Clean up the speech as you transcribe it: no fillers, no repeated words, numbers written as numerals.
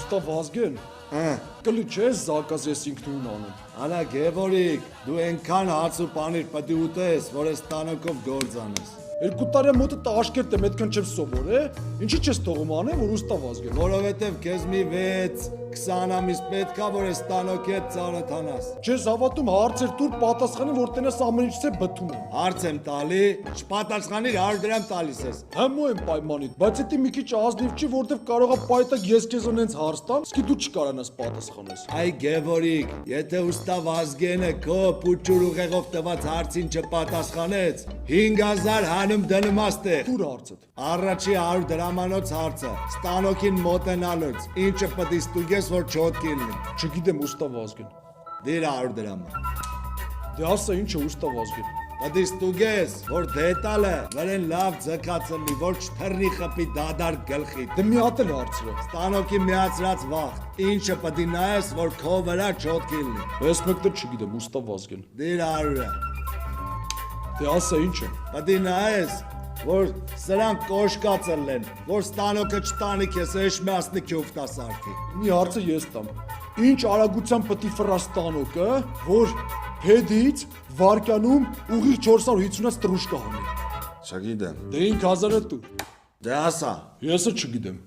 ուստա Վազգեն, կլի չես զակազ ես ինքնուն անում։ Անա Գևորիկ, դու ենքան հաց ու պանիր պտի ուտես, որ ես տանոքով գործ անես։ 2 տարի մոտը տաշկերտ եմ, այդքան չեմ սովոր, ինչի չես թողում անեմ, որ ուստա Վազգեն։ Որովհետև քեզ մի 6-20 ամիս պետք է, որ ես տանոքի հետ ծանոթանաս։ Չես հավատում հարցեր տուր պատասխանի, որ տենես ամեն ինչից է բթում եմ։ Հարց եմ տալի, չպատասխանիր 100 դրամ տալիս ես։ Համո եմ պայմանիդ, բայց դա մի քիչ ազնիվ չի, որովհետև կարող է պայտակ ես քեզ ունենց հարց տամ, իսկ դու չկարանաս պատասխանես։ Այ Գևորիկ, եթե ուստա Վազգենը քո փուճուր ուղեղով տված հարցին չպատասխանեց, 5000 հանում դնում աստեղ։ Դուր հարցդ։ Առաջի 100 դրամանոց հարցը, ստանոքին մոտենալուց, ինչը պտի ստուգես, որ չոտքի լինի։ Չգիտեմ ուստա Վազգեն։ Դիր 100 դրամը։ Դե ասա ինչ է ուստա Վազգեն։ Պտի ստուգես, որ դետալը վրեն լավ ձգացնի, որ չթռնի խփի դադար գլխիդ։ Դե մի հատ էլ հարցրը։ Ստանոքի միացրած վաղ, ինչը պտի նայես, որ քո վրա չոտքի լինի։ Ես մեկը չգիտեմ ուստա Վազգեն։ Դիր 100-ը։ Դե ասա ինչ է։ Պտի նայես, որ սրանք կոշկացել են, որ ստանոքը չտանի քեզ էշմասնի քյուֆտասարքի։ Մի հարցը ես տամ։ Ինչ արագությամբ պետք է ֆրաս տանոկը, որ փեդից վարկյանում ուղիղ 450-ից տրուշկա հանի։ Չգիտեմ։ Դե 5000-ը տուր։ Դե ասա։ Եսը չգիտեմ։